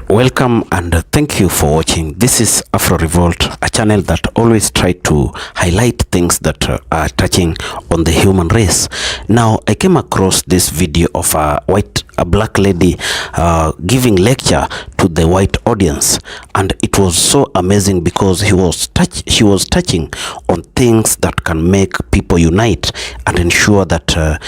Welcome and thank you for watching. This is Afro Revolt, a channel that always try to highlight things that are touching on the human race. Now, I came across this video of a black lady giving lecture to the white audience, and it was so amazing because she was touching on things that can make people unite and ensure that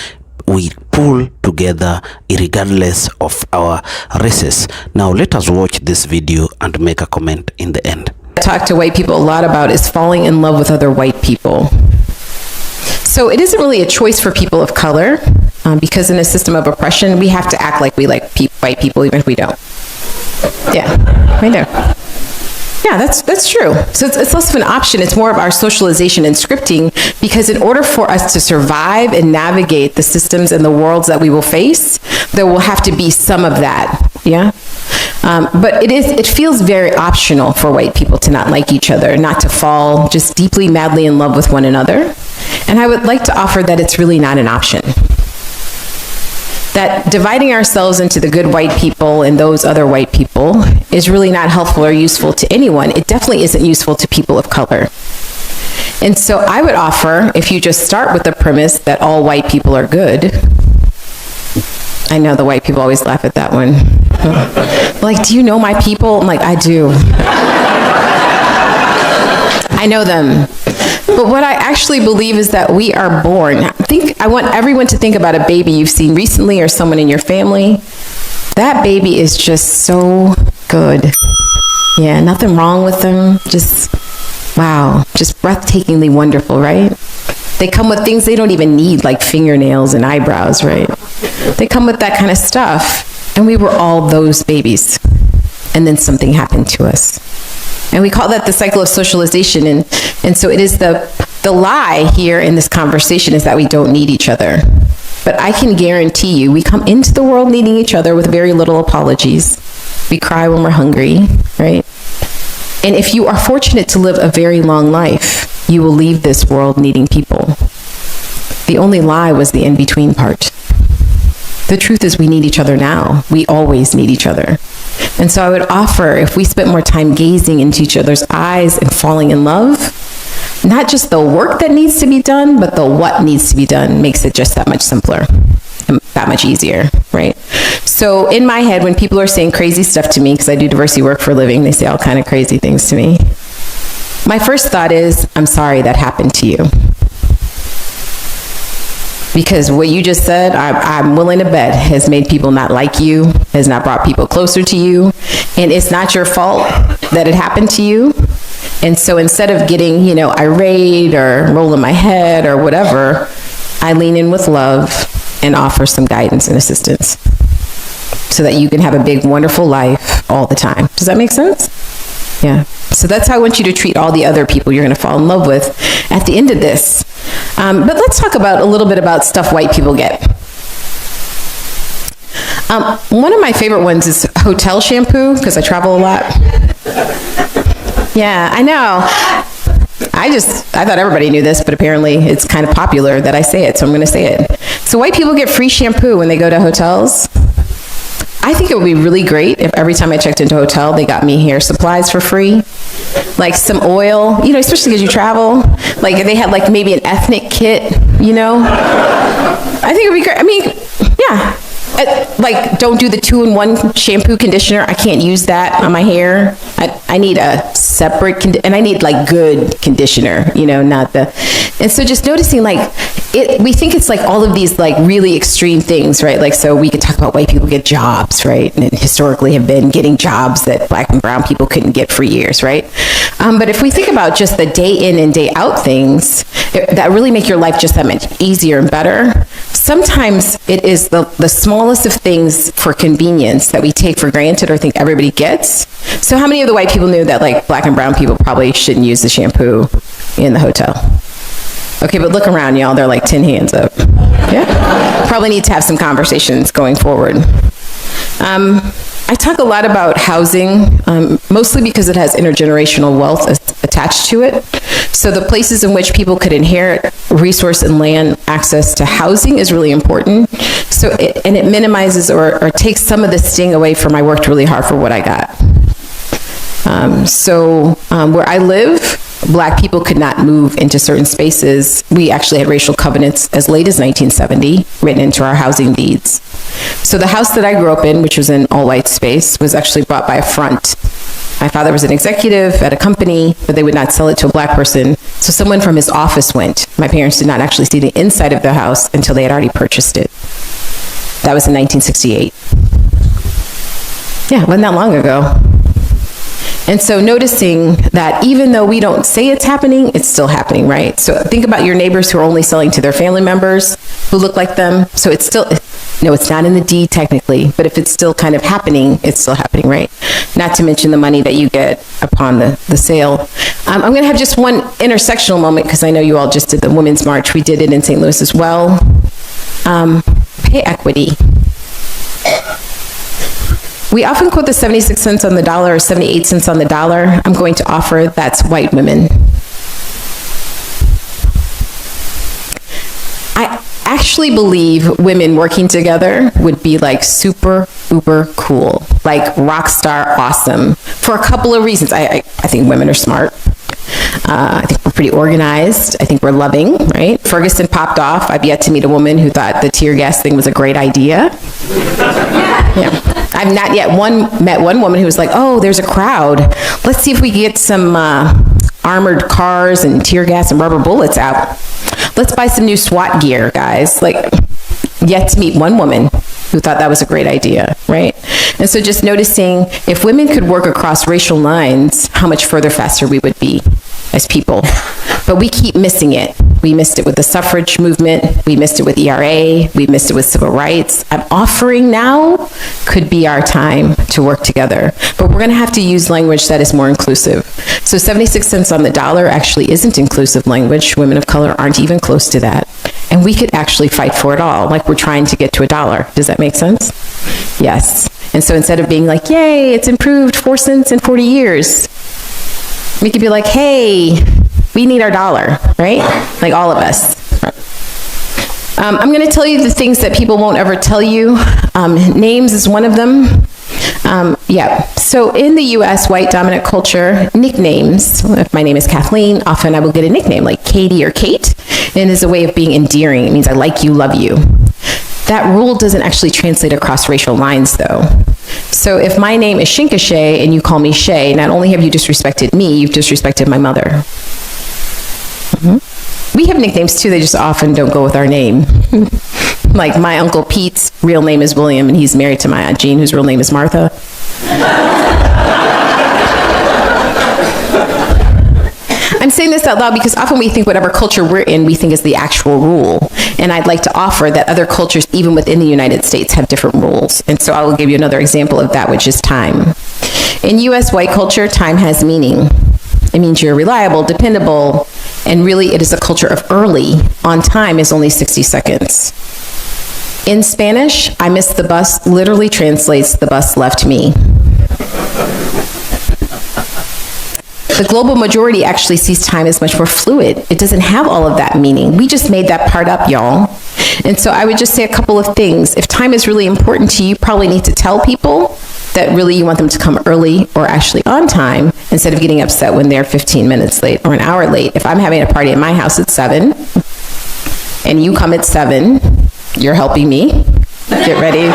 we pull together regardless of our races. Now let us watch this video and make a comment in the end. I talk to white people a lot about is falling in love with other white people. So it isn't really a choice for people of color because in a system of oppression, we have to act like we like white people even if we don't. Yeah, I know. Yeah, that's true. So it's less of an option. It's more of our socialization and scripting, because in order for us to survive and navigate the systems and the worlds that we will face, there will have to be some of that. Yeah. But it feels very optional for white people to not like each other, not to fall just deeply, madly in love with one another. And I would like to offer that it's really not an option. That dividing ourselves into the good white people and those other white people is really not helpful or useful to anyone. It definitely isn't useful to people of color. And so I would offer, if you just start with the premise that all white people are good. I know the white people always laugh at that one. Like, do you know my people? I'm like, I do. I know them. But what I actually believe is that we are born. I want everyone to think about a baby you've seen recently or someone in your family. That baby is just so good. Yeah, nothing wrong with them. Just, wow, just breathtakingly wonderful, right? They come with things they don't even need, like fingernails and eyebrows, right? They come with that kind of stuff. And we were all those babies. And then something happened to us. And we call that the cycle of socialization. And so it is the lie here in this conversation is that we don't need each other. But I can guarantee you, we come into the world needing each other with very little apologies. We cry when we're hungry, right? And if you are fortunate to live a very long life, you will leave this world needing people. The only lie was the in-between part. The truth is we need each other now. We always need each other. And so I would offer, if we spent more time gazing into each other's eyes and falling in love, not just the work that needs to be done, but the what needs to be done makes it just that much simpler and that much easier, right? So in my head, when people are saying crazy stuff to me, because I do diversity work for a living, they say all kind of crazy things to me. My first thought is, I'm sorry that happened to you. Because what you just said, I'm willing to bet, has made people not like you, has not brought people closer to you, and it's not your fault that it happened to you. And so instead of getting, irate or rolling my head or whatever, I lean in with love and offer some guidance and assistance so that you can have a big, wonderful life all the time. Does that make sense? Yeah. So that's how I want you to treat all the other people you're going to fall in love with at the end of this. But let's talk a little bit about stuff white people get. One of my favorite ones is hotel shampoo, because I travel a lot. Yeah, I know. I thought everybody knew this, but apparently it's kind of popular that I say it, so I'm going to say it. So white people get free shampoo when they go to hotels. I think it would be really great if every time I checked into a hotel, they got me hair supplies for free. Like some oil, especially because you travel. Like if they had like maybe an ethnic kit, I think it would be great. I mean, yeah. Like don't do the 2-in-1 shampoo conditioner. I can't use that on my hair. I need a separate, and I need like good conditioner, not the, and so just noticing we think it's like all of these like really extreme things, right? Like, so we could talk about white people get jobs, right? And historically have been getting jobs that black and brown people couldn't get for years, right? But if we think about just the day in and day out things that really make your life just that much easier and better, sometimes it is the smallest of things for convenience that we take for granted or think everybody gets. So how many of the white people knew that like black and brown people probably shouldn't use the shampoo in the hotel? Okay, but look around, y'all. They're like 10 hands up. Yeah? Probably need to have some conversations going forward. I talk a lot about housing, mostly because it has intergenerational wealth attached to it. So the places in which people could inherit resource and land access to housing is really important. So it minimizes or takes some of the sting away from I worked really hard for what I got. Where I live, Black people could not move into certain spaces. We actually had racial covenants as late as 1970 written into our housing deeds. So the house that I grew up in, which was an all-white space, was actually bought by a front. My father was an executive at a company, but they would not sell it to a Black person. So someone from his office went. My parents did not actually see the inside of the house until they had already purchased it. That was in 1968. Yeah, it wasn't that long ago. And so noticing that even though we don't say it's happening, it's still happening, right? So think about your neighbors who are only selling to their family members who look like them. So it's still, no, it's not in the deed technically, but if it's still kind of happening, it's still happening, right? Not to mention the money that you get upon the sale. I'm going to have just one intersectional moment because I know you all just did the Women's March. We did it in St. Louis as well. Pay equity. We often quote the 76 cents on the dollar or 78 cents on the dollar. I'm going to offer that's white women. I actually believe women working together would be like super, uber cool, like rock star awesome for a couple of reasons. I think women are smart. I think we're pretty organized. I think we're loving, right? Ferguson popped off. I've yet to meet a woman who thought the tear gas thing was a great idea. Yeah. I've not yet met one woman who was like, oh, there's a crowd. Let's see if we get some armored cars and tear gas and rubber bullets out. Let's buy some new SWAT gear, guys. Like, yet to meet one woman who thought that was a great idea, right? And so just noticing if women could work across racial lines, how much further faster we would be as people. But we keep missing it. We missed it with the suffrage movement. We missed it with ERA. We missed it with civil rights. I'm offering now could be our time to work together. But we're going to have to use language that is more inclusive. So 76 cents on the dollar actually isn't inclusive language. Women of color aren't even close to that. And we could actually fight for it all, like we're trying to get to $1. Does that make sense? Yes. And so instead of being like, yay, it's improved 4 cents in 40 years, we could be like, hey, we need our dollar, right? Like all of us. I'm going to tell you the things that people won't ever tell you. Names is one of them. So in the U.S. white dominant culture, nicknames, if my name is Kathleen, often I will get a nickname like Katie or Kate, and it is a way of being endearing. It means I like you, love you. That rule doesn't actually translate across racial lines, though. So if my name is Shinkashay and you call me Shay, not only have you disrespected me, you've disrespected my mother. Mm-hmm. We have nicknames too, they just often don't go with our name. Like my Uncle Pete's real name is William and he's married to my Aunt Jean, whose real name is Martha. I'm saying this out loud because often we think whatever culture we're in, we think is the actual rule. And I'd like to offer that other cultures, even within the United States, have different rules. And so I will give you another example of that, which is time. In U.S. white culture, time has meaning. It means you're reliable, dependable, and really it is a culture of early. On time is only 60 seconds. In Spanish, I missed the bus literally translates the bus left me. The global majority actually sees time as much more fluid. It doesn't have all of that meaning. We just made that part up, y'all. And so I would just say a couple of things. If time is really important to you, you probably need to tell people that really you want them to come early or actually on time instead of getting upset when they're 15 minutes late or an hour late. If I'm having a party at my house at 7 and you come at 7, you're helping me. Get ready.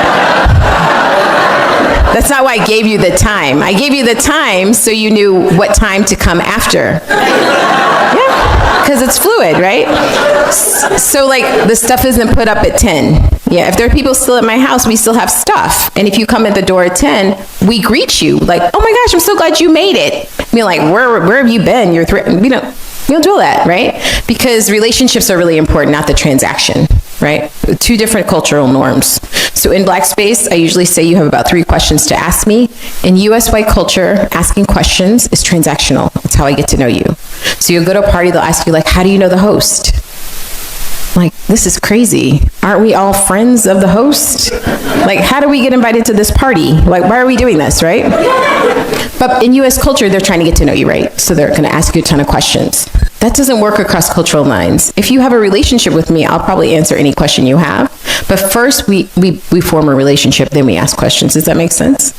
That's not why I gave you the time. I gave you the time so you knew what time to come after. Yeah, because it's fluid, right? So like the stuff isn't put up at 10. Yeah, if there are people still at my house, we still have stuff. And if you come at the door at 10, we greet you like, oh my gosh, I'm so glad you made it. I mean, like, where have you been? We don't do all that, right? Because relationships are really important, not the transaction, right? Two different cultural norms. So in Black space, I usually say you have about 3 questions to ask me. In US white culture, asking questions is transactional. It's how I get to know you. So you'll go to a party, they'll ask you like, how do you know the host? Like, this is crazy. Aren't we all friends of the host? Like, how do we get invited to this party? Like, why are we doing this, right? But in US culture, they're trying to get to know you, right? So they're gonna ask you a ton of questions. That doesn't work across cultural lines. If you have a relationship with me, I'll probably answer any question you have. But first, we form a relationship, then we ask questions. Does that make sense?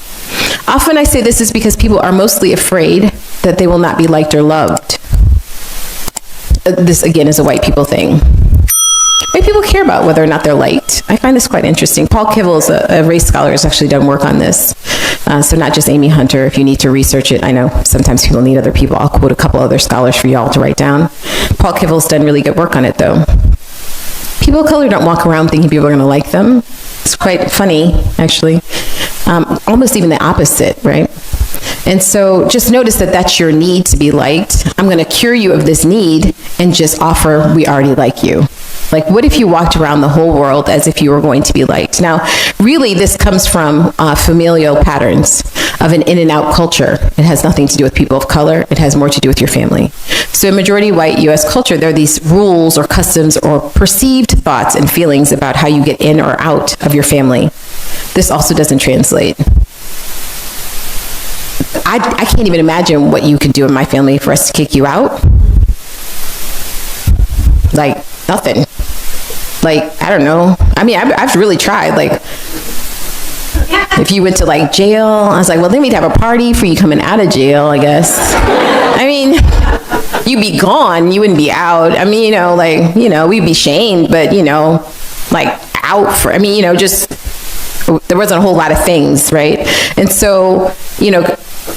Often I say this is because people are mostly afraid that they will not be liked or loved. This, again, is a white people thing. White people care about whether or not they're liked. I find this quite interesting. Paul Kivel is a race scholar, has actually done work on this. So not just Amy Hunter, if you need to research it. I know sometimes people need other people. I'll quote a couple other scholars for y'all to write down. Paul Kivel's done really good work on it, though. People of color don't walk around thinking people are going to like them. It's quite funny, actually. Almost even the opposite, right? And so just notice that that's your need to be liked. I'm going to cure you of this need and just offer, we already like you. Like, what if you walked around the whole world as if you were going to be liked? Now, really, this comes from familial patterns of an in and out culture. It has nothing to do with people of color. It has more to do with your family. So in majority white U.S. culture, there are these rules or customs or perceived thoughts and feelings about how you get in or out of your family. This also doesn't translate. I can't even imagine what you could do in my family for us to kick you out. Like, nothing. Like, I don't know. I mean, I've really tried. Like, if you went to like jail, I was like, well, then we'd have a party for you coming out of jail, I guess. I mean, you'd be gone. You wouldn't be out. I mean, we'd be shamed, but, like out for, just, there wasn't a whole lot of things, right? And so,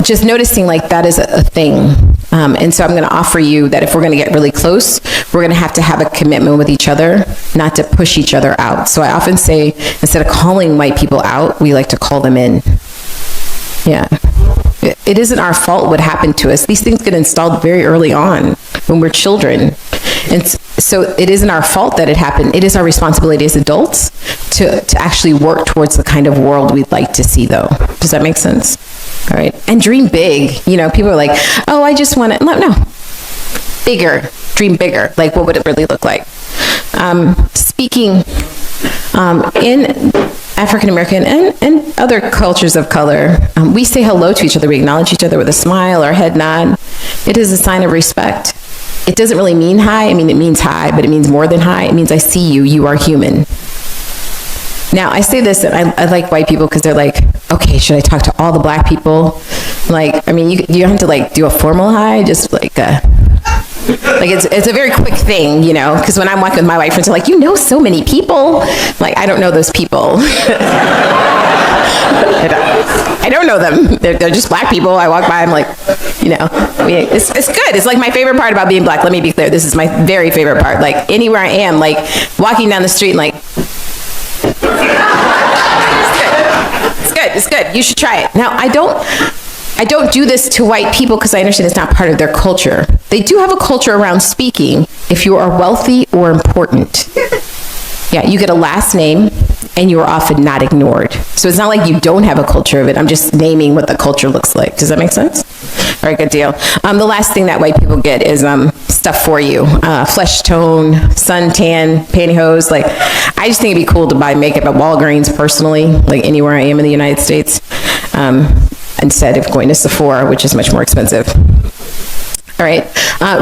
just noticing like that is a thing. And so I'm going to offer you that if we're going to get really close, we're going to have a commitment with each other, not to push each other out. So I often say, instead of calling white people out, we like to call them in. Yeah. It isn't our fault what happened to us. These things get installed very early on when we're children. And so it isn't our fault that it happened. It is our responsibility as adults to actually work towards the kind of world we'd like to see, though. Does that make sense? All right. And dream big. People are like, oh, I just want to, no. Bigger. Dream bigger. Like, what would it really look like? Speaking in African American and other cultures of color, we say hello to each other. We acknowledge each other with a smile or head nod. It is a sign of respect. It doesn't really mean hi. I mean, it means hi, but it means more than hi. It means I see you. You are human. Now, I say this, and I like white people because they're like, okay, should I talk to all the black people? Like, I mean, you don't have to like do a formal hi, just like it's a very quick thing, because when I'm walking with my white friends, they're like, so many people. Like, I don't know those people. I don't know them. They're just black people. I walk by, I'm like, it's good. It's like my favorite part about being black. Let me be clear. This is my very favorite part. Like, anywhere I am, like walking down the street and like, it's good. You should try it. Now, I don't do this to white people because I understand it's not part of their culture. They do have a culture around speaking if you are wealthy or important. Yeah, you get a last name and you are often not ignored. So it's not like you don't have a culture of it. I'm just naming what the culture looks like. Does that make sense? All right, good deal. The last thing that white people get is stuff for you. Flesh tone, suntan, pantyhose. Like, I just think it'd be cool to buy makeup at Walgreens personally, like anywhere I am in the United States, instead of going to Sephora, which is much more expensive. All right,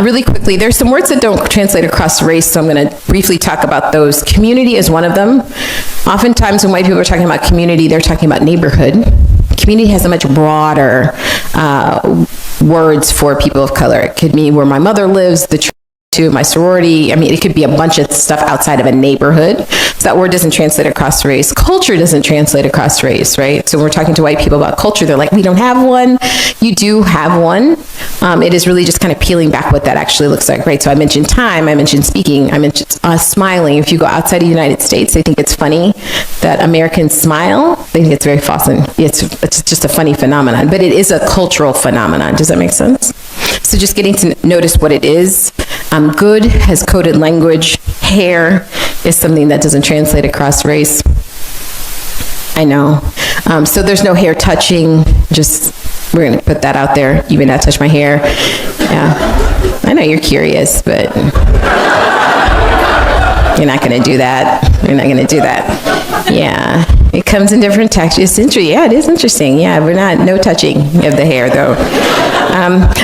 really quickly, there's some words that don't translate across race, so I'm going to briefly talk about those. Community is one of them. Oftentimes when white people are talking about community, they're talking about neighborhood. Community has a much broader words for people of color. It could mean where my mother lives, the to my sorority. I mean, it could be a bunch of stuff outside of a neighborhood. So that word doesn't translate across race. Culture doesn't translate across race, right? So when we're talking to white people about culture, they're like, we don't have one. You do have one. It is really just kind of peeling back what that actually looks like, right? So I mentioned time, I mentioned speaking, I mentioned smiling. If you go outside of the United States, they think it's funny that Americans smile. They think it's very false, and it's just a funny phenomenon, but it is a cultural phenomenon. Does that make sense? So just getting to notice what it is. Good has coded language. Hair is something that doesn't translate across race. I know. So there's no hair touching. Just, we're going to put that out there. You may not touch my hair. Yeah. I know you're curious, but you're not going to do that. You're not going to do that. Yeah. It comes in different textures. It's interesting. Yeah, it is interesting. Yeah, no touching of the hair, though.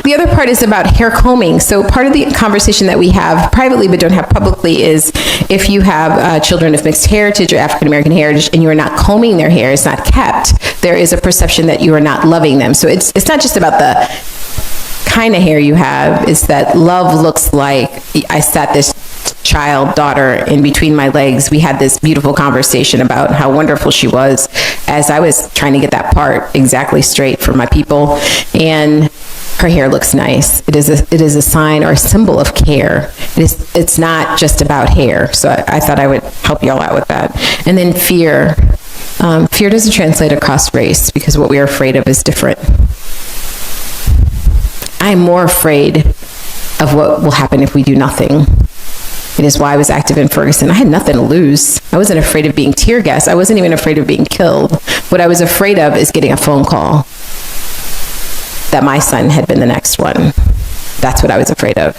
The other part is about hair combing. So part of the conversation that we have privately but don't have publicly is if you have children of mixed heritage or African American heritage and you are not combing their hair, it's not kept, there is a perception that you are not loving them. So it's not just about the kind of hair you have, it's that love looks like I sat this daughter in between my legs. We had this beautiful conversation about how wonderful she was as I was trying to get that part exactly straight for my people. And her hair looks nice. It is a sign or a symbol of care. It's not just about hair. So I thought I would help you all out with that. And then fear. Fear doesn't translate across race because what we are afraid of is different. I'm more afraid of what will happen if we do nothing. It is why I was active in Ferguson. I had nothing to lose. I wasn't afraid of being tear gassed. I wasn't even afraid of being killed. What I was afraid of is getting a phone call that my son had been the next one. That's what I was afraid of.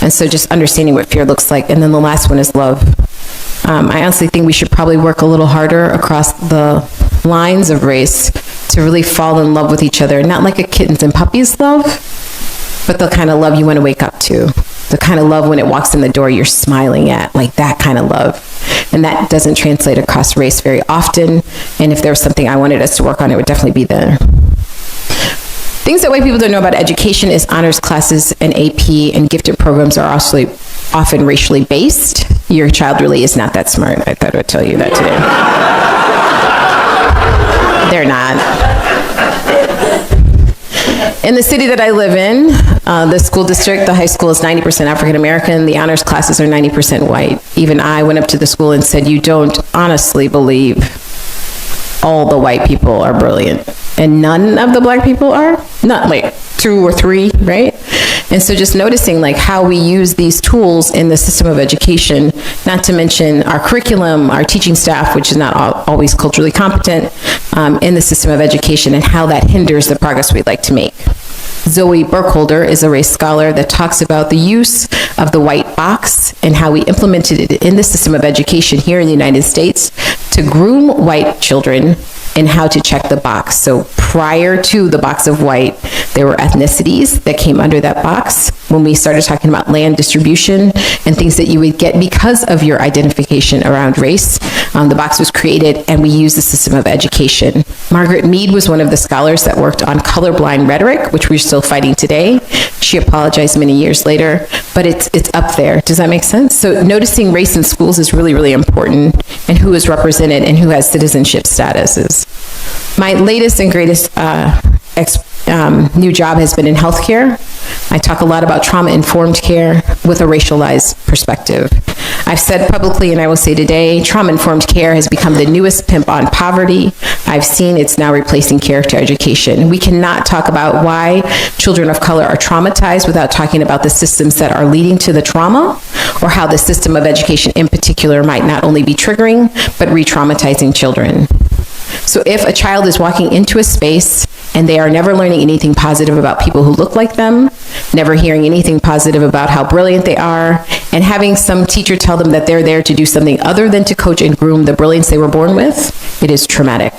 And so just understanding what fear looks like. And then the last one is love. I honestly think we should probably work a little harder across the lines of race to really fall in love with each other. Not like a kittens and puppies love, but the kind of love you want to wake up to. The kind of love when it walks in the door you're smiling at, like that kind of love. And that doesn't translate across race very often. And if there was something I wanted us to work on, it would definitely be there. Things that white people don't know about education is honors classes and AP and gifted programs are also often racially based. Your child really is not that smart. I thought I would tell you that today. They're not. In the city that I live in, the school district, the high school is 90% African American. The honors classes are 90% white. Even I went up to the school and said, you don't honestly believe all the white people are brilliant and none of the black people are? Not like 2 or 3, right? And so just noticing like how we use these tools in the system of education, not to mention our curriculum, our teaching staff, which is not always culturally competent in the system of education, and how that hinders the progress we'd like to make. Zoe Burkholder is a race scholar that talks about the use of the white box and how we implemented it in the system of education here in the United States to groom white children and how to check the box. So prior to the box of white, there were ethnicities that came under that box. When we started talking about land distribution and things that you would get because of your identification around race, the box was created and we used the system of education. Margaret Mead was one of the scholars that worked on colorblind rhetoric, which we're still fighting today. She apologized many years later, but it's up there. Does that make sense? So noticing race in schools is really, really important, and who is represented and who has citizenship statuses. My latest and greatest new job has been in healthcare. I talk a lot about trauma-informed care with a racialized perspective. I've said publicly, and I will say today, trauma-informed care has become the newest pimp on poverty. I've seen it's now replacing character education. We cannot talk about why children of color are traumatized without talking about the systems that are leading to the trauma, or how the system of education in particular might not only be triggering, but re-traumatizing children. So if a child is walking into a space and they are never learning anything positive about people who look like them, never hearing anything positive about how brilliant they are, and having some teacher tell them that they're there to do something other than to coach and groom the brilliance they were born with, it is traumatic.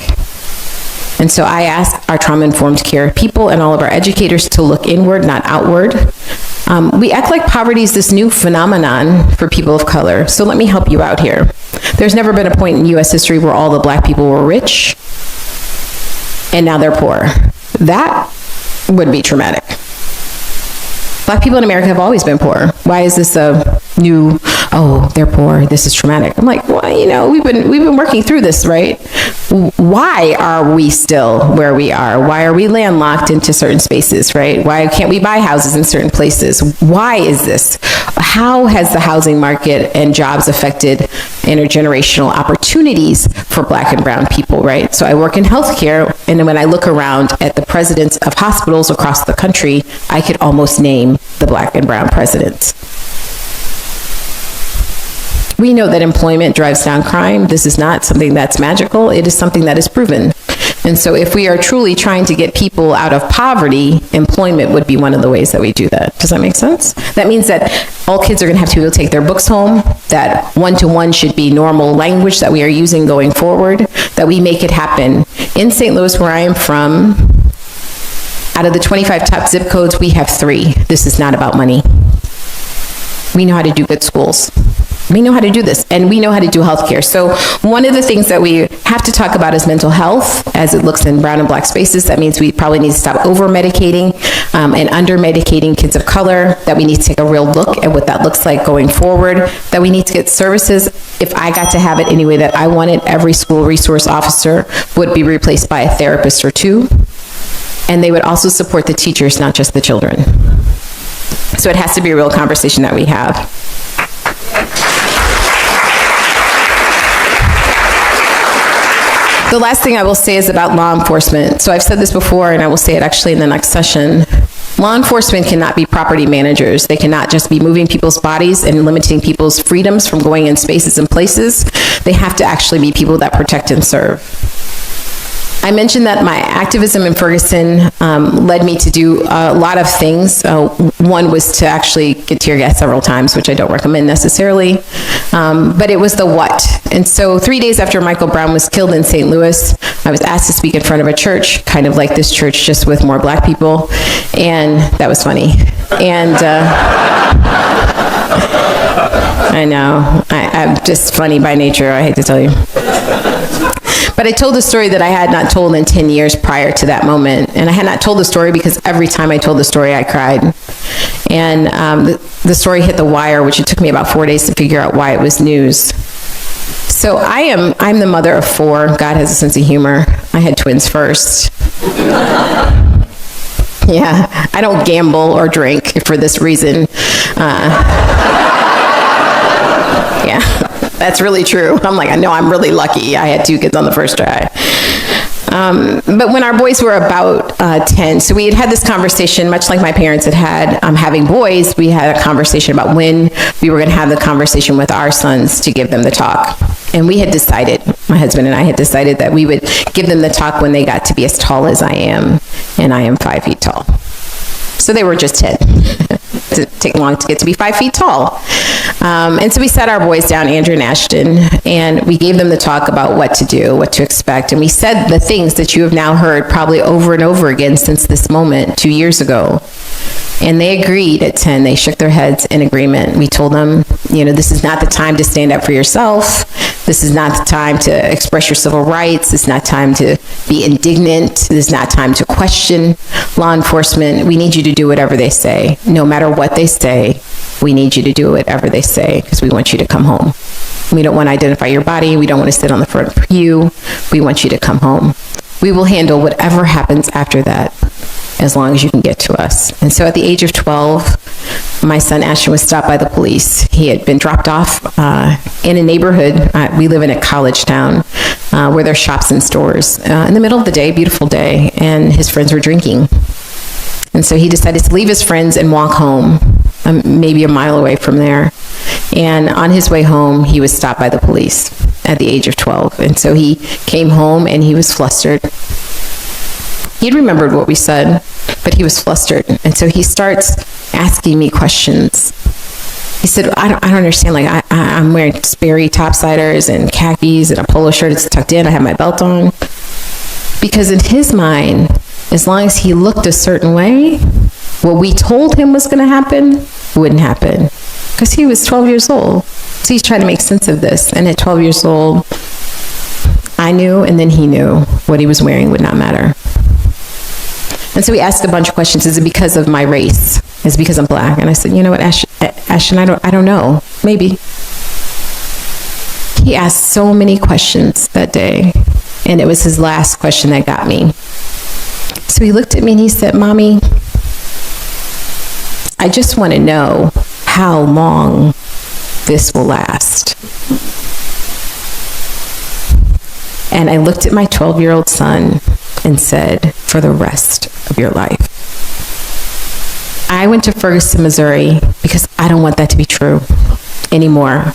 And so I ask our trauma-informed care people and all of our educators to look inward, not outward. We act like poverty is this new phenomenon for people of color. So let me help you out here. There's never been a point in U.S. history where all the black people were rich and now they're poor. That would be traumatic. Black people in America have always been poor. Why is this a new, oh, they're poor, this is traumatic? I'm like, well, you know, we've been working through this, right? Why are we still where we are? Why are we landlocked into certain spaces, right? Why can't we buy houses in certain places? Why is this? How has the housing market and jobs affected intergenerational opportunities for black and brown people, right? So I work in healthcare, and when I look around at the presidents of hospitals across the country, I could almost name the black and brown presidents. We know that employment drives down crime. This is not something that's magical. It is something that is proven. And so if we are truly trying to get people out of poverty, employment would be one of the ways that we do that. Does that make sense? That means that all kids are going to have to be able to take their books home, that one-to-one should be normal language that we are using going forward, that we make it happen. In St. Louis, where I am from, out of the 25 top zip codes, we have 3. This is not about money. We know how to do good schools. We know how to do this, and we know how to do healthcare. So one of the things that we have to talk about is mental health, as it looks in brown and black spaces. That means we probably need to stop over-medicating and under-medicating kids of color, that we need to take a real look at what that looks like going forward, that we need to get services. If I got to have it any way that I wanted, every school resource officer would be replaced by a therapist or 2. And they would also support the teachers, not just the children. So it has to be a real conversation that we have. The last thing I will say is about law enforcement. So I've said this before, and I will say it actually in the next session. Law enforcement cannot be property managers. They cannot just be moving people's bodies and limiting people's freedoms from going in spaces and places. They have to actually be people that protect and serve. I mentioned that my activism in Ferguson led me to do a lot of things. One was to actually get tear gas several times, which I don't recommend necessarily, but it was the what. And so 3 days after Michael Brown was killed in St. Louis, I was asked to speak in front of a church, kind of like this church, just with more black people, and that was funny. And I know, I'm just funny by nature, I hate to tell you. But I told a story that I had not told in 10 years prior to that moment. And I had not told the story because every time I told the story, I cried. And the story hit the wire, which it took me about 4 days to figure out why it was news. So I'm the mother of 4. God has a sense of humor. I had twins first. Yeah, I don't gamble or drink for this reason. Yeah. That's really true. I'm like, I know I'm really lucky. I had 2 kids on the first try. But when our boys were about 10, so we had this conversation, much like my parents had having boys, we had a conversation about when we were going to have the conversation with our sons to give them the talk. And we had decided, my husband and I had decided that we would give them the talk when they got to be as tall as I am, and I am 5 feet tall. So they were just 10. It didn't take long to get to be 5 feet tall. And so we sat our boys down, Andrew and Ashton, and we gave them the talk about what to do, what to expect. And we said the things that you have now heard probably over and over again since this moment 2 years ago. And they agreed at 10. They shook their heads in agreement. We told them, this is not the time to stand up for yourself. This is not the time to express your civil rights. It's not time to be indignant. This is not time to question law enforcement. We need you to do whatever they say. No matter what they say, we need you to do whatever they say because we want you to come home. We don't want to identify your body. We don't want to sit on the front pew. We want you to come home. We will handle whatever happens after that as long as you can get to us. And so at the age of 12, my son Ashton was stopped by the police. He had been dropped off in a neighborhood. We live in a college town where there's shops and stores. In the middle of the day, beautiful day, and his friends were drinking. And so he decided to leave his friends and walk home, maybe a mile away from there. And on his way home, he was stopped by the police at the age of 12. And so he came home and he was flustered. He'd remembered what we said, but he was flustered. And so he starts asking me questions. He said, I don't understand. Like, I'm wearing Sperry topsiders and khakis and a polo shirt. It's tucked in. I have my belt on. Because in his mind, as long as he looked a certain way, what we told him was going to happen wouldn't happen. Because he was 12 years old. So he's trying to make sense of this. And at 12 years old, I knew, and then he knew what he was wearing would not matter. And so we asked a bunch of questions. Is it because of my race? Is it because I'm black? And I said, you know what, Ashton, I don't know. Maybe. He asked so many questions that day. And it was his last question that got me. So he looked at me and he said, Mommy, I just want to know how long this will last. And I looked at my 12-year-old son and said, for the rest of your life. I went to Ferguson, Missouri, because I don't want that to be true. anymore.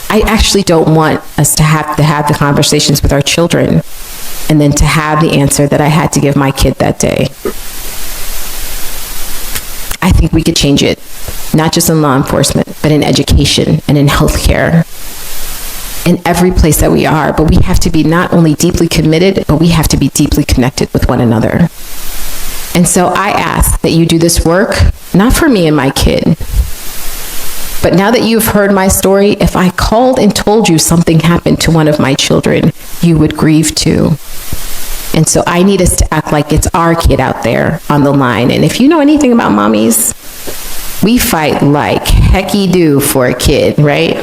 I actually don't want us to have the conversations with our children and then to have the answer that I had to give my kid that day. I think we could change it, not just in law enforcement, but in education and in healthcare, in every place that we are. But we have to be not only deeply committed, but we have to be deeply connected with one another. And so I ask that you do this work, not for me and my kid, but now that you've heard my story, if I called and told you something happened to one of my children, you would grieve too. And so I need us to act like it's our kid out there on the line. And if you know anything about mommies, we fight like hecky do for a kid, right?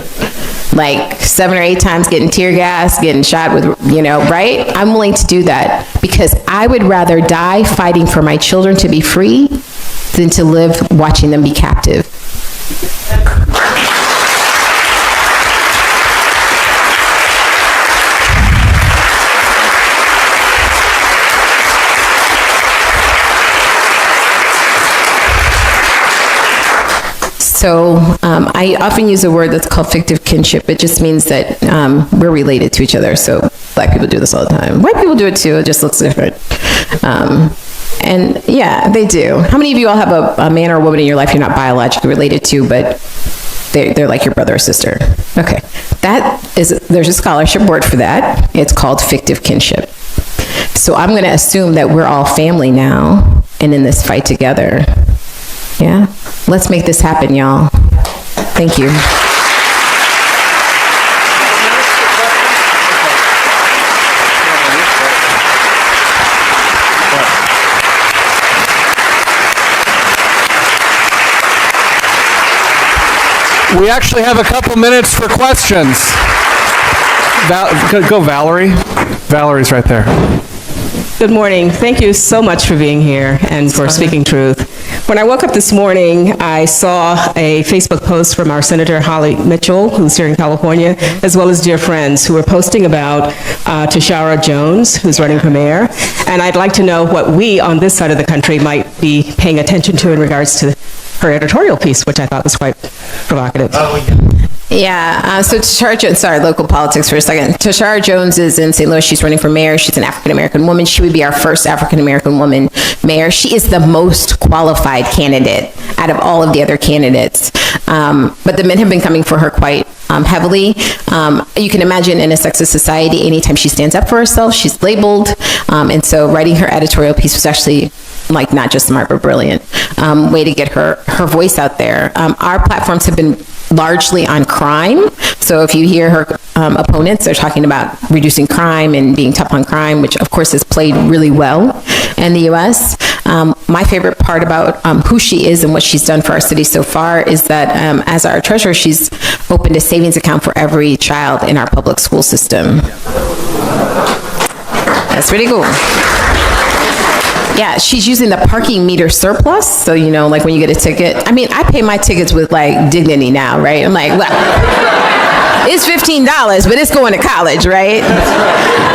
Like 7 or 8 times getting tear gas, getting shot with, right? I'm willing to do that because I would rather die fighting for my children to be free than to live watching them be captive. So I often use a word that's called fictive kinship. It just means that we're related to each other. So Black people do this all the time. White people do it too. It just looks different. And yeah, they do. How many of you all have a man or a woman in your life you're not biologically related to, but they're like your brother or sister? Okay. There's a scholarship word for that. It's called fictive kinship. So I'm going to assume that we're all family now and in this fight together. Yeah? Let's make this happen, y'all. Thank you. We actually have a couple minutes for questions. Go, Valerie. Valerie's right there. Good morning. Thank you so much for being here and for speaking truth. When I woke up this morning, I saw a Facebook post from our Senator Holly Mitchell, who's here in California, as well as dear friends who were posting about Tashara Jones, who's running for mayor. And I'd like to know what we on this side of the country might be paying attention to in regards to her editorial piece, which I thought was quite provocative. Yeah, so Tashara Jones, sorry, local politics for a second. Tashara Jones is in St. Louis. She's running for mayor. She's an African-American woman. She would be our first African-American woman mayor. She is the most qualified candidate out of all of the other candidates. But the men have been coming for her quite heavily. You can imagine in a sexist society, anytime she stands up for herself, she's labeled. And so writing her editorial piece was actually not just smart, but brilliant way to get her voice out there. Our platforms have been largely on crime. So if you hear her opponents, they're talking about reducing crime and being tough on crime, which of course has played really well in the US. My favorite part about who she is and what she's done for our city so far is that as our treasurer, she's opened a savings account for every child in our public school system. That's pretty cool. Yeah, she's using the parking meter surplus. So, like when you get a ticket. I mean, I pay my tickets with dignity now, right? I'm like, well, it's $15, but it's going to college, right?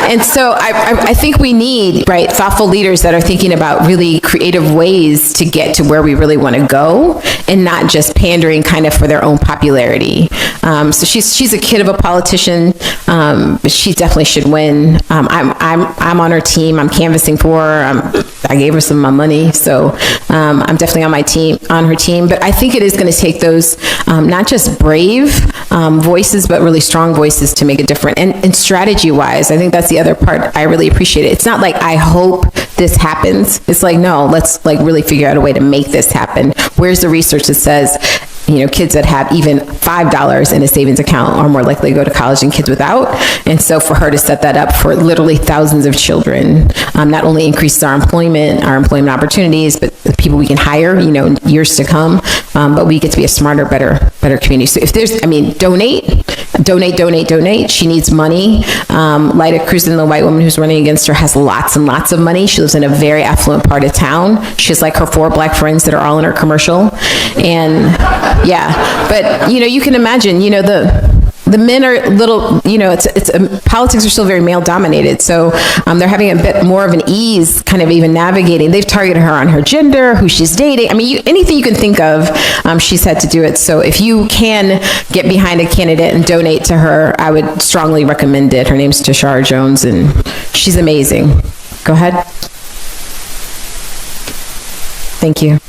And so I think we need, thoughtful leaders that are thinking about really creative ways to get to where we really want to go and not just pandering kind of for their own popularity. So she's a kid of a politician, but she definitely should win. I'm on her team. I'm canvassing for her. I gave her some of my money, so I'm definitely on her team. But I think it is going to take those not just brave voices, but really strong voices to make a difference. And strategy-wise, I think that's the other part I really appreciate it. It's not like I hope this happens. It's like, no, let's really figure out a way to make this happen. Where's the research that says kids that have even $5 in a savings account are more likely to go to college than kids without? And so for her to set that up for literally thousands of children, not only increases our employment opportunities, but the people we can hire, in years to come, but we get to be a smarter, better community. So if there's, donate. She needs money. Lyda Cruz, the white woman who's running against her, has lots and lots of money. She lives in a very affluent part of town. She has her 4 black friends that are all in her commercial. And yeah, but you can imagine, the men are little, politics are still very male dominated. So they're having a bit more of an ease kind of even navigating. They've targeted her on her gender, who she's dating. I mean, anything you can think of, she's had to do it. So if you can get behind a candidate and donate to her, I would strongly recommend it. Her name's Tashara Jones, and she's amazing. Go ahead. Thank you.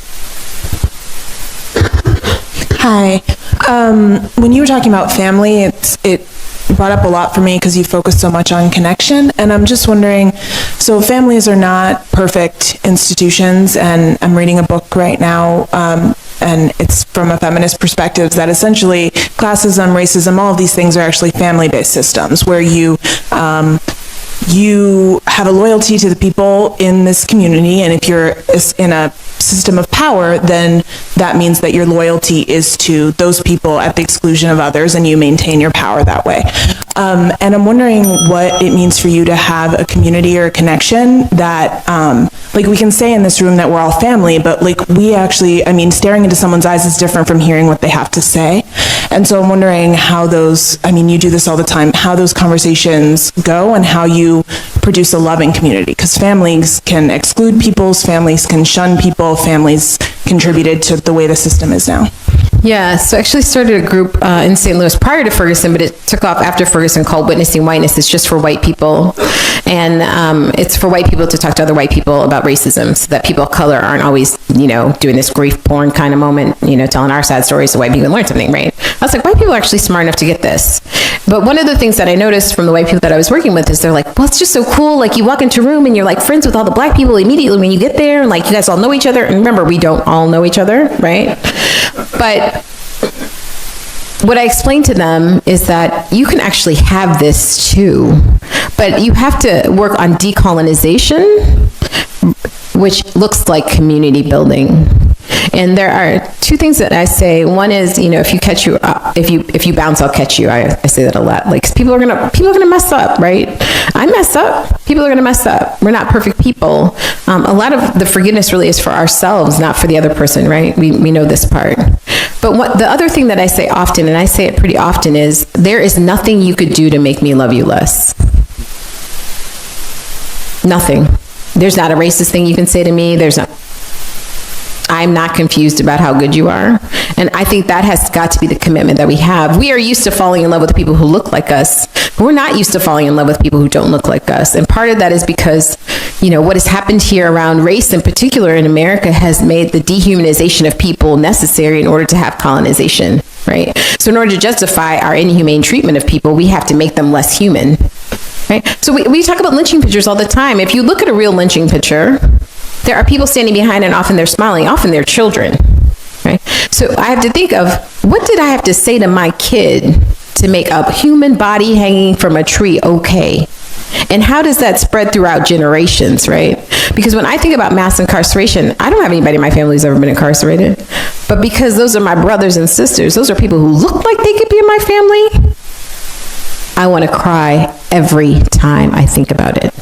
Hi. When you were talking about family, it brought up a lot for me because you focus so much on connection. And I'm just wondering, so families are not perfect institutions, and I'm reading a book right now, and it's from a feminist perspective, that essentially classism, racism, all of these things are actually family-based systems where you have a loyalty to the people in this community, and if you're in a system of power, then that means that your loyalty is to those people at the exclusion of others, and you maintain your power that way. And I'm wondering what it means for you to have a community or a connection that, like, we can say in this room that we're all family, but like we actually, I mean, staring into someone's eyes is different from hearing what they have to say. And so I'm wondering how those, I mean, you do this all the time, how those conversations go and how you produce a loving community, because families can exclude people, families can shun people, families contributed to the way the system is now. Yeah, so I actually started a group in St. Louis prior to Ferguson, but it took off after Ferguson, called Witnessing Whiteness. It's just for white people. And it's for white people to talk to other white people about racism, so that people of color aren't always, doing this grief porn kind of moment, telling our sad stories so white people can learn something, right? I was like, white people are actually smart enough to get this. But one of the things that I noticed from the white people that I was working with is they're like, well, it's just so cool. Like, you walk into a room and you're like friends with all the black people immediately when you get there. And like, you guys all know each other. And remember, we don't all know each other, right? But what I explained to them is that you can actually have this too, but you have to work on decolonization, which looks like community building. And there are two things that I say. One is, if you bounce, I'll catch you. I say that a lot. Like, 'cause people are gonna mess up, right? I mess up. People are gonna mess up. We're not perfect people. A lot of the forgiveness really is for ourselves, not for the other person, right? We know this part. But the other thing that I say often, and I say it pretty often, is there is nothing you could do to make me love you less. Nothing. There's not a racist thing you can say to me. I'm not confused about how good you are. And I think that has got to be the commitment that we have. We are used to falling in love with people who look like us. We're not used to falling in love with people who don't look like us. And part of that is because, what has happened here around race in particular in America has made the dehumanization of people necessary in order to have colonization, right? So in order to justify our inhumane treatment of people, we have to make them less human, right? So we talk about lynching pictures all the time. If you look at a real lynching picture, there are people standing behind, and often they're smiling, often they're children, right? So I have to think of, what did I have to say to my kid to make a human body hanging from a tree okay? And how does that spread throughout generations, right? Because when I think about mass incarceration, I don't have anybody in my family who's ever been incarcerated. But because those are my brothers and sisters, those are people who look like they could be in my family, I want to cry every time I think about it.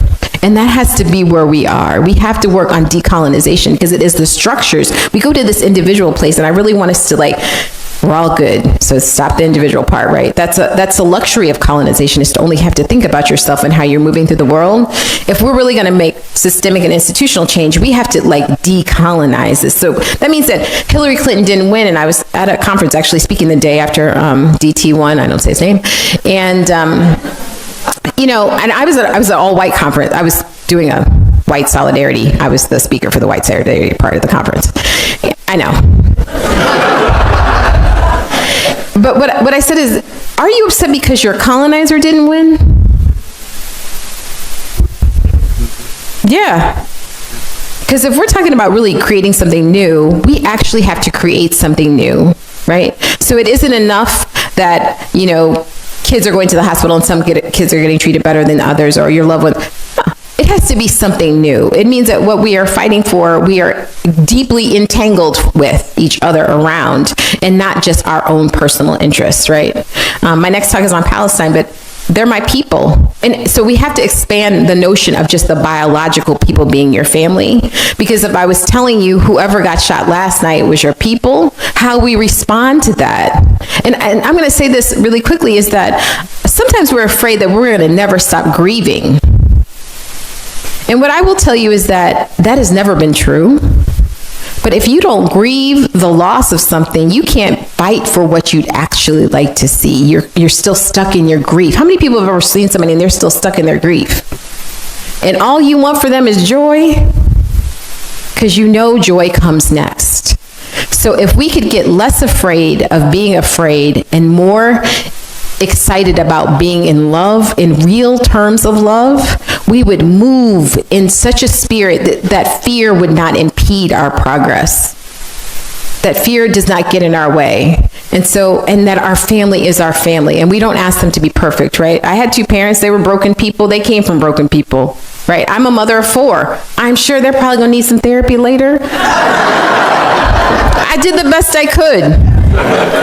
And that has to be where we are. We have to work on decolonization, because it is the structures. We go to this individual place, and I really want us to we're all good. So stop the individual part, right? That's a luxury of colonization, is to only have to think about yourself and how you're moving through the world. If we're really going to make systemic and institutional change, we have to decolonize this. So that means that Hillary Clinton didn't win, and I was at a conference actually speaking the day after DT won. I don't say his name. And and I was at an all-white conference. I was doing a white solidarity. I was the speaker for the white solidarity part of the conference. I know. But what I said is, are you upset because your colonizer didn't win? Yeah. Because if we're talking about really creating something new, we actually have to create something new, right? So it isn't enough that, kids are going to the hospital and some kids are getting treated better than others, or your loved one. It has to be something new. It means that what we are fighting for, we are deeply entangled with each other around, and not just our own personal interests, right? My next talk is on Palestine, but they're my people. And so we have to expand the notion of just the biological people being your family. Because if I was telling you whoever got shot last night was your people, how we respond to that. And I'm going to say this really quickly is that sometimes we're afraid that we're going to never stop grieving. And what I will tell you is that that has never been true. But if you don't grieve the loss of something, you can't fight for what you'd actually like to see. You're still stuck in your grief. How many people have ever seen somebody and they're still stuck in their grief? And all you want for them is joy? Because you know joy comes next. So if we could get less afraid of being afraid and more excited about being in love, in real terms of love, we would move in such a spirit that fear would not impede our progress. That fear does not get in our way. And that our family is our family. And we don't ask them to be perfect, right? I had 2 parents, they were broken people. They came from broken people, right? I'm a mother of 4. I'm sure they're probably gonna need some therapy later. I did the best I could.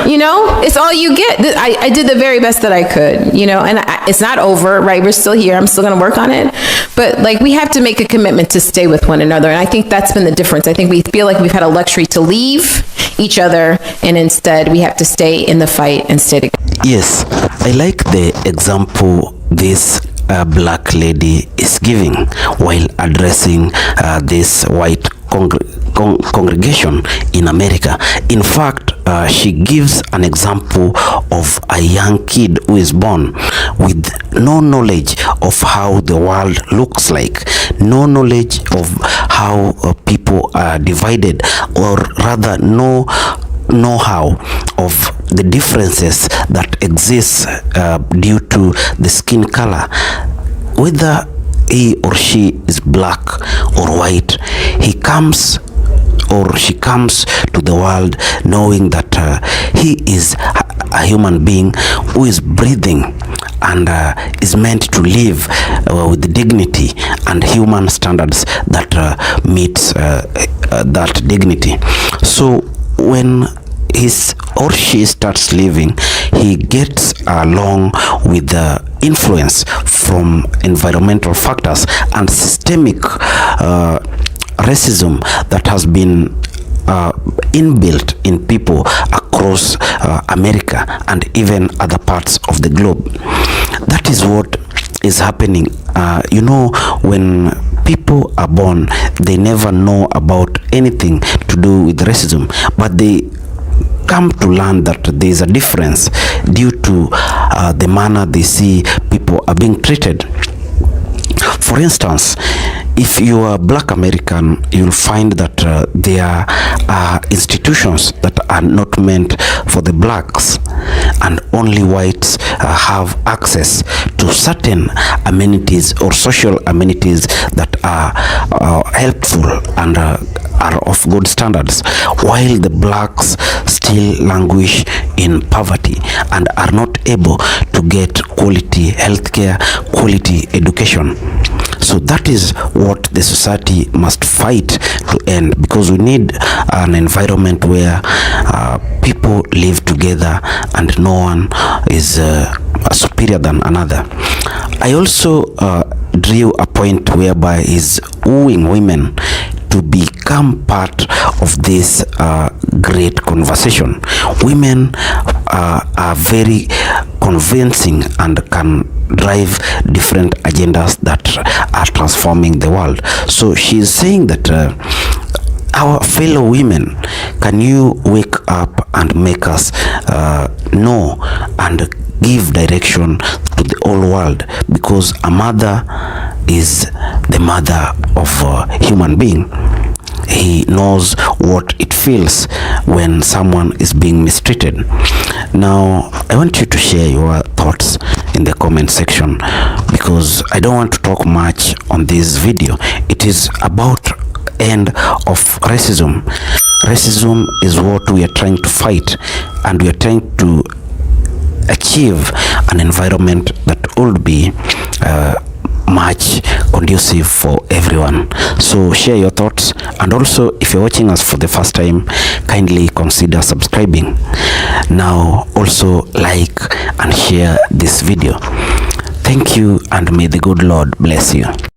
You know, it's all you get. I did the very best that I could, you know, and it's not over, right? We're still here. I'm still going to work on it. But like, we have to make a commitment to stay with one another. And I think that's been the difference. I think we feel like we've had a luxury to leave each other, and instead we have to stay in the fight and stay together. Yes, I like the example this black lady is giving while addressing this white congregation in America. In fact, she gives an example of a young kid who is born with no knowledge of how the world looks like, no knowledge of how people are divided, or rather no know-how of the differences that exist due to the skin color. Whether he or she is black or white, he comes or she comes to the world knowing that he is a human being who is breathing and is meant to live with dignity and human standards that meets that dignity. So when his or she starts living, he gets along with the influence from environmental factors and systemic racism that has been inbuilt in people across America and even other parts of the globe. That is what is happening. You know, when people are born, they never know about anything to do with racism, but they come to learn that there is a difference due to the manner they see people are being treated. For instance, if you are Black American, you'll find that there are institutions that are not meant for the blacks, and only whites have access to certain amenities or social amenities that are helpful and are of good standards, while the blacks still languish in poverty and are not able to get quality healthcare, quality education. So that is what the society must fight to end, because we need an environment where people live together and no one is superior than another. I also drew a point whereby he's wooing women to become part of this great conversation. Women are very convincing and can drive different agendas that are transforming the world. So she's saying that our fellow women, can you wake up and make us know and give direction to the whole world? Because a mother is the mother of a human being. He knows what it feels when someone is being mistreated. Now, I want you to share your thoughts in the comment section, because I don't want to talk much on this video. It is about end of racism. Racism is what we are trying to fight, and we are trying to achieve an environment that would be much conducive for everyone. So share your thoughts, and also if you're watching us for the first time, kindly consider subscribing. Now also like and share this video. Thank you, and may the good Lord bless you.